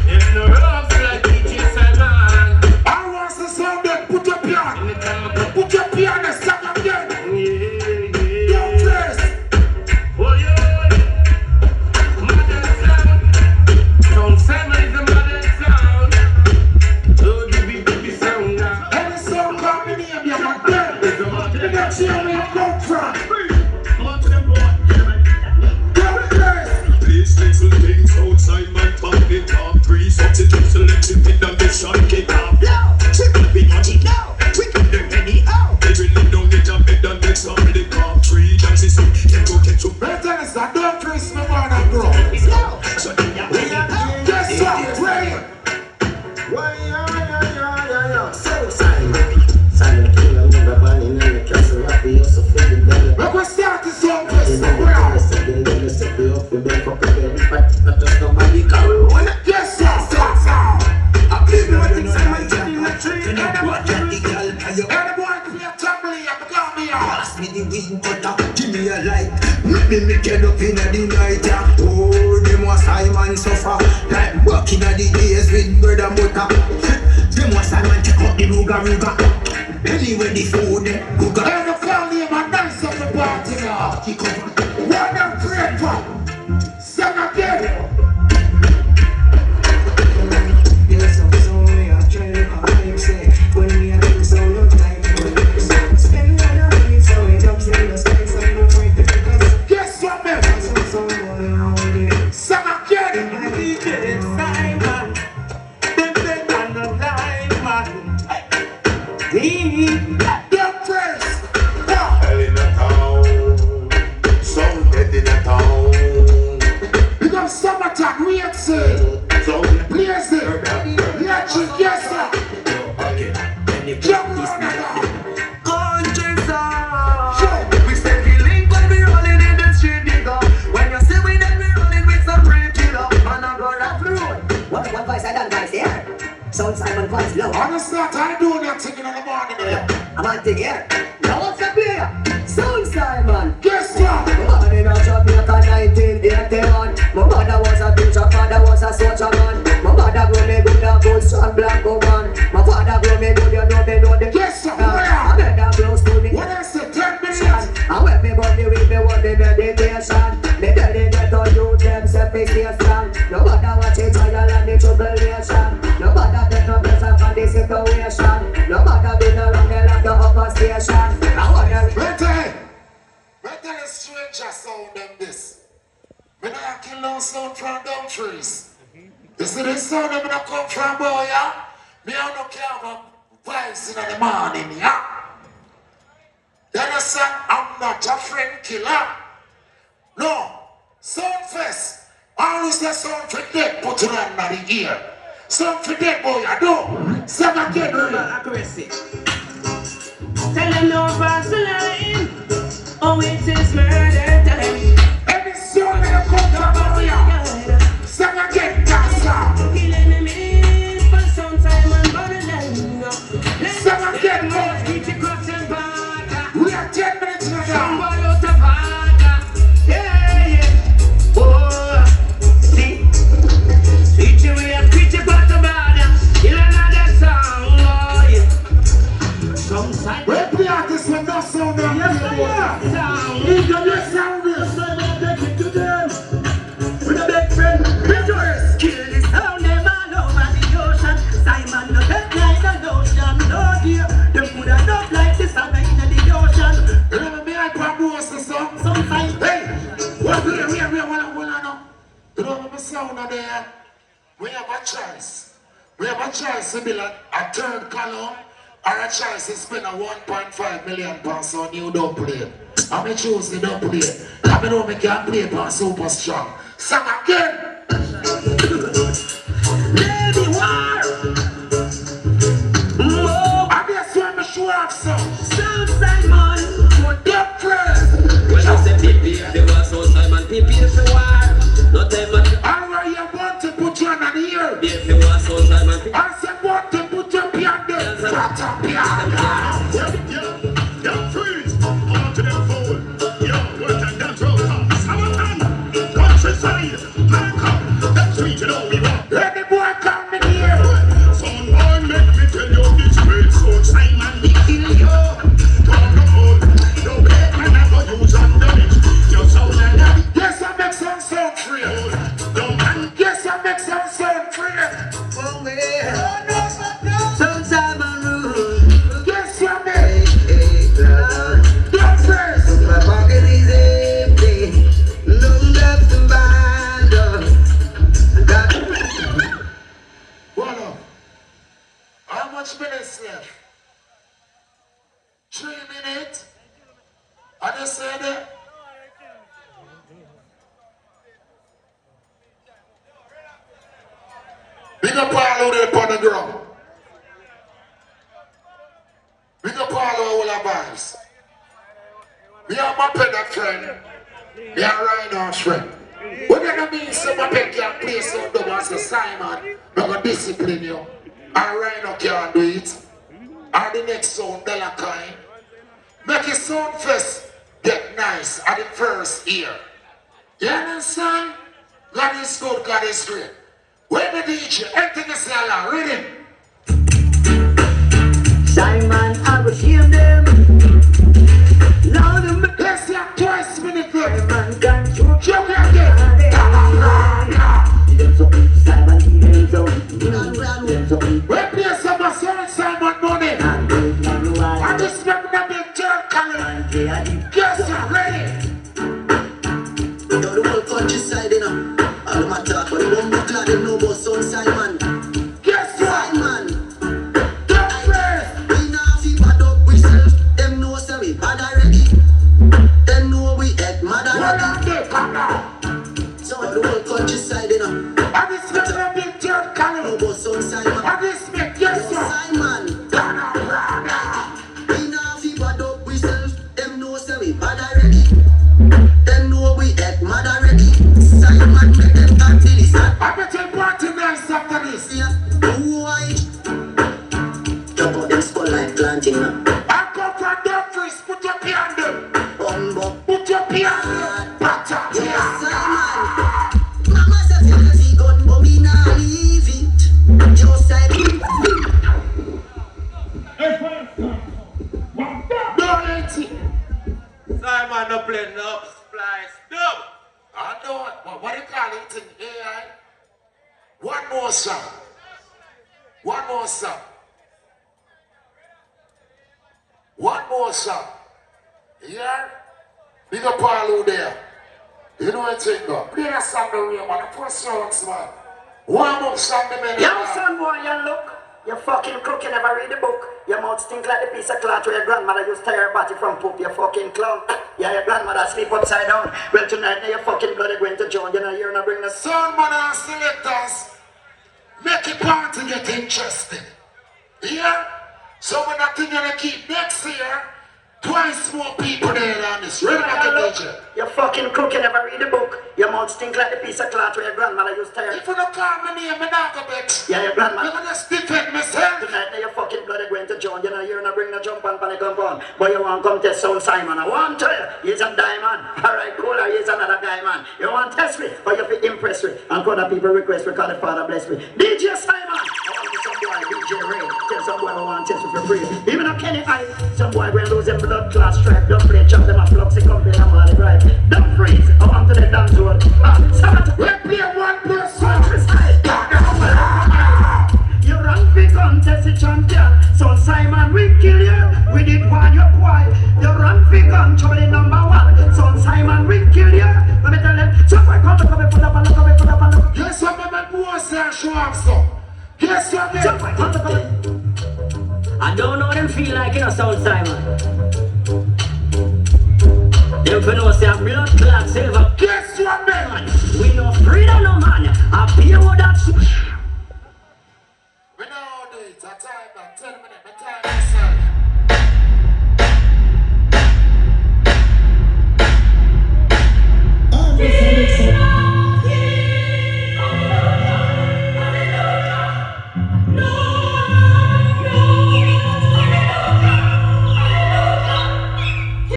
In the rough like DJ Simmond. I want to sound that put your piano. Put your piano, stop again. Dumfries. Oh yeah. Modern sound. Sound Simon is the modern sound. Oh, the sound now. Any song called me name, you're my girl. The next year we come from. Dumfries. Place little things outside my pocket. Top three substitutes selected with the mission kick off. She gonna be magic now. We got them anyhow. They really don't get a bed and make some lick off. Three chances in, they go get to Better is a Dumfries, my man and bro. so they are Guess what? Pray. So Simon King, I'm never born in the castle. Happy, also feeling better. We're going to start this song first. Yes, sir. I believe me, what things I might tell you. Anyone play a tumbling, I'm going to Pass me the wing cutter, give me a light. Me get up in the night. Oh, them was Simon suffer. Like working at the days with bread and butter. Them was Simon check up the ruga. Anyway, the food, ruga. And the family of my nice of the party now. One of great fun. Sing again. There's some song we are trying to say. When we are doing so no time for it. Spend all your money so it jumps in the sky. So no point to Guess what, man? some boy all day. Sing again. Simon. Them bed on the line, man. Dumfries. hell in a town. Some dead in a town. Because summertime, we ain't say. Please it. Let you guess that. Jump on it. Country song. We say we link when we rolling in the street, nigga. When you see we then we rolling with some real killer. Man, I go rap the road. What voice I done voice here? Sound Simon voice low. Honestly, I do that thing in the morning. I'm on thing here. Now what's the player? Sound Simon. Guess what? Born in a Jamaica 1981. My mother was a teacher, father was a soldier man. My mother grew me good, a good strong black woman. My father grew me good, you know the Guess what? I made that close to me. What I say, 10 minutes. And when me body with me want the meditation. Me daddy get on you, them say me stay strong. No matter what you trial and the tribulation. No matter take no pressure for the situation. No matter being around the like the upper station. I wanna Better a stranger sound than this. When I kill no sound from Dumfries. You see this sound I'm gonna come from, boy, yeah? Me I don't care about vibes in the morning, yeah? You understand? I'm not a friend killer. No. Sound first. Always the sound for dead, put it on the ear. Sound for dead, boy, I do. Sing again, boy. Accuracy. Tell them no pass the line. Oh, it is murder time. Any song in the come area. Sing again, dancer. Kill enemies for some time and borderline. Sing again, boy. Keep your cross and back. We are 10 minutes now. Somebody out of order. Yeah. Oh, see. Switch your way and quit your bottom border. Kill another song, oh yeah. Some side. We play artists with no sound on the Sound. You can just sound this. Take it to them. With a big friend. Pictures. Kill the sound them all over the ocean. Simon no dead like a lotion. No dear. Them could have not like this summer in the ocean. Remember me, I produce the song. Sometimes. Hey, what do you hear? You know what sound on there? We have a choice. We have a choice to be like a third column or a choice to spend a 1.5 million pounds on you don't play. I may choose the don't play. I may know me can play for super strong. Sing again. Lady war. More. I guess when me show off some. Sound Simon. For that friend. When I say PP, they were so Simon PP if you are. Not time much. I know you want to put you on the ear. If you are so Simon PP. I said want to put your piano there. Shut up, piano. Dumfries, on to them forward. Yo, work and dance roll. Summertime, countryside, man. free. Yes, I make some sound free. Oh, well. Some Simon rule. Yes, I make. Hey, Dumfries. my pocket is empty. No left to bind up. What up? How much minutes left? 3 minutes? I just said that. Big up all out there upon the ground. Big up all our vibes. We are my pet friend. We are Rhino's friend. What that mean say my pet can play some double as a Simon? I'm going to discipline you. And Rhino can't do it. And the next sound, Bella kind. Make your sound first get nice at the first ear. You understand? God is good, God is great. When the DJ, everything is Allah, read him. Simon, I will hear them. Lord of mercy. Let's have twice minutes left. Simon, can't you Jump again. them so Simon, them so We play some sound Simon money. I just make them big jerk color. Yes, I'm ready. Yo, the whole countryside, you know. All of my talk, but the one book like them know about son Simon. Yes, Simon. Dumfries. We now feel bad up we self. Them know say we bad already. Them know we head mad What already. are they? Come now. So the whole countryside, you know. I just make them big jerk Know color. about son Simon. I just make, yes, sir. Simon. Ghana, Ghana. We now feel bad up we self. Them know say we bad already. Them know we head mad already. Simon make them talk till it's hot. I bet you party nice after this. Yeah, white. Jump out them skull like planting now. I come from Dumfries, put your pee on them. Bumbo. Put your pee on them. Pata, Yes, pee. Simon. Mama says you see gun, but we not leave it. Just like No, ain't it? Simon no play no splice. Dub. I know it. What do you call it in AI? One more song. One more song. One more song. Yeah? Big up all who there. You know what you go? Play that song the real man. The first songs, man. One more song the man. Young son boy, you look. You fucking crook, you never read the book. Your mouth stink like the piece of cloth where your grandmother used to tear her body from poop, you fucking clown. Yeah, your grandmother sleep upside down. Well, tonight, now you fucking bloody going to John. You know, you're not bringing the Son, man, and selectors. Make it party get interesting. Yeah? So when that thing gonna keep next year, twice more people there than this. Ready back You a look. DJ. You fucking crook, you never read the book. Your mouth stink like the piece of cloth where your grandmother used to tear her. If you don't call me name, I'm not gonna bet. Yeah, your grandmother. I'm gonna defend myself. Tonight, now you fucking bloody going to John. You know, you're not bringing the jump on panic compound. But you want to come test Sound Simon. I want to you. He's a diamond. Alright, cool. He's another guy, man. You want to test me? Or you feel impress me? And other people request me because the Father bless me. DJ Simon. I want to some boy, DJ Ray. Tell some boy I want to test me for free. Even a Kenny I. Some boy will lose them blood class stripe. Don't play, chop them a flux, come play, I'm all the right. Dumfries. I want to the dance road. We play one person. You run big contest, the champion. So Simon, we kill you. We did one, you're quiet. You run big gun, trouble number one. So Simon, we kill you. Let me tell them. So I come to put up and look, put up and look. Yes, I'm a boy, sir, show up, so. Yes, I'm So I come to I don't know them feel like, you know, Sound Simon. Them for know say a blood clot silver